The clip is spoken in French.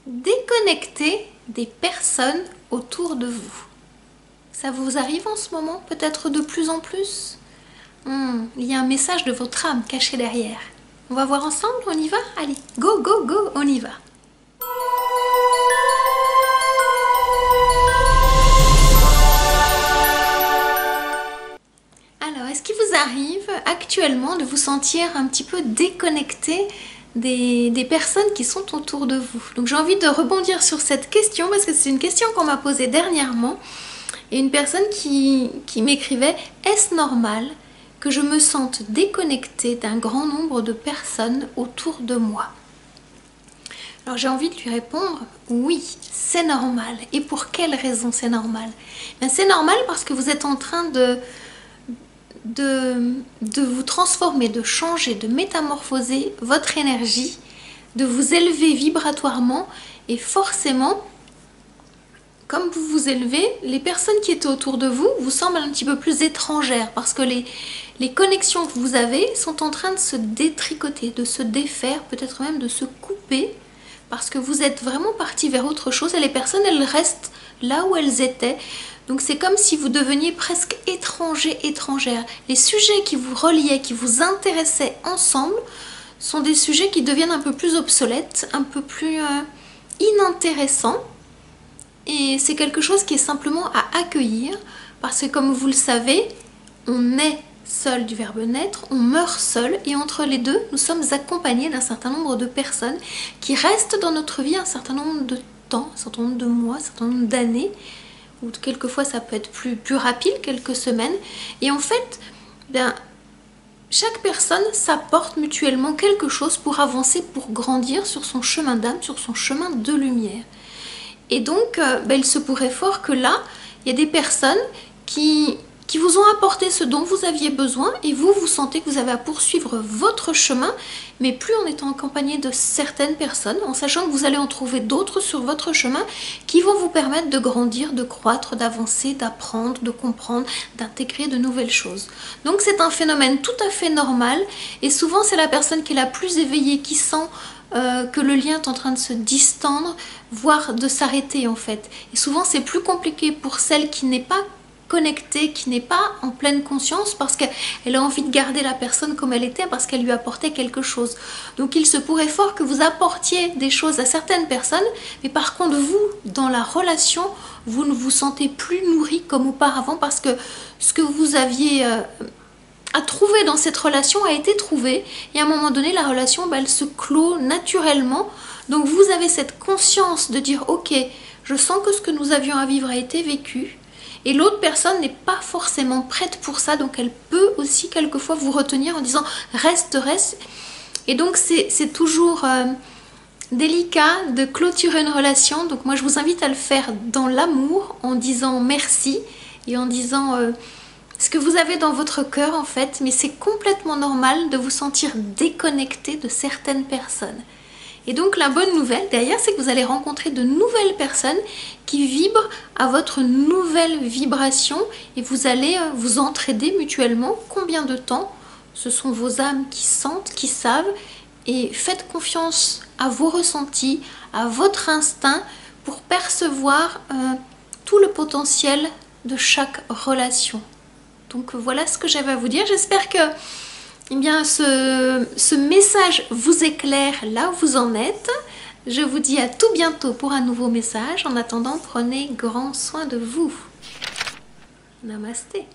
Déconnecter des personnes autour de vous. Ça vous arrive en ce moment, peut-être de plus en plus? Il y a un message de votre âme caché derrière. On va voir ensemble, on y va? Allez, go, go, go, on y va. Alors, est-ce qu'il vous arrive actuellement de vous sentir un petit peu déconnecté des personnes qui sont autour de vous? Donc j'ai envie de rebondir sur cette question parce que c'est une question qu'on m'a posée dernièrement et une personne qui m'écrivait: est-ce normal que je me sente déconnectée d'un grand nombre de personnes autour de moi? Alors j'ai envie de lui répondre: oui, c'est normal. Et pour quelle raison c'est normal? C'est normal parce que vous êtes en train de vous transformer, de changer, de métamorphoser votre énergie, de vous élever vibratoirement, et forcément, comme vous vous élevez, les personnes qui étaient autour de vous vous semblent un petit peu plus étrangères parce que les connexions que vous avez sont en train de se détricoter, de se défaire, peut-être même de se couper, parce que vous êtes vraiment parti vers autre chose et les personnes, elles restent là où elles étaient. Donc c'est comme si vous deveniez presque étranger, étrangère. Les sujets qui vous reliaient, qui vous intéressaient ensemble, sont des sujets qui deviennent un peu plus obsolètes, un peu plus inintéressants. Et c'est quelque chose qui est simplement à accueillir, parce que comme vous le savez, on naît seul du verbe naître, on meurt seul, et entre les deux, nous sommes accompagnés d'un certain nombre de personnes qui restent dans notre vie un certain nombre de temps, un certain nombre de mois, un certain nombre d'années, ou quelquefois ça peut être plus rapide, quelques semaines. Et en fait, chaque personne s'apporte mutuellement quelque chose pour avancer, pour grandir sur son chemin d'âme, sur son chemin de lumière. Et donc, il se pourrait fort que là, il y a des personnes qui vous ont apporté ce dont vous aviez besoin et vous sentez que vous avez à poursuivre votre chemin, mais plus en étant accompagné de certaines personnes, en sachant que vous allez en trouver d'autres sur votre chemin qui vont vous permettre de grandir, de croître, d'avancer, d'apprendre, de comprendre, d'intégrer de nouvelles choses. Donc c'est un phénomène tout à fait normal et souvent c'est la personne qui est la plus éveillée qui sent que le lien est en train de se distendre, voire de s'arrêter en fait. Et souvent c'est plus compliqué pour celle qui n'est pas connectée, qui n'est pas en pleine conscience parce qu'elle a envie de garder la personne comme elle était parce qu'elle lui apportait quelque chose. Donc il se pourrait fort que vous apportiez des choses à certaines personnes, mais par contre vous, dans la relation, vous ne vous sentez plus nourri comme auparavant parce que ce que vous aviez à trouver dans cette relation a été trouvé et à un moment donné la relation elle se clôt naturellement. Donc vous avez cette conscience de dire ok, je sens que ce que nous avions à vivre a été vécu et l'autre personne n'est pas forcément prête pour ça, donc elle peut aussi quelquefois vous retenir en disant reste. Et donc c'est toujours délicat de clôturer une relation. Donc moi je vous invite à le faire dans l'amour, en disant merci et en disant ce que vous avez dans votre cœur en fait, mais c'est complètement normal de vous sentir déconnecté de certaines personnes. Et donc la bonne nouvelle derrière, c'est que vous allez rencontrer de nouvelles personnes qui vibrent à votre nouvelle vibration et vous allez vous entraider mutuellement. Combien de temps? Ce sont vos âmes qui sentent, qui savent, et faites confiance à vos ressentis, à votre instinct pour percevoir tout le potentiel de chaque relation. Donc voilà ce que j'avais à vous dire. J'espère que ce message vous éclaire là où vous en êtes. Je vous dis à tout bientôt pour un nouveau message. En attendant, prenez grand soin de vous. Namasté.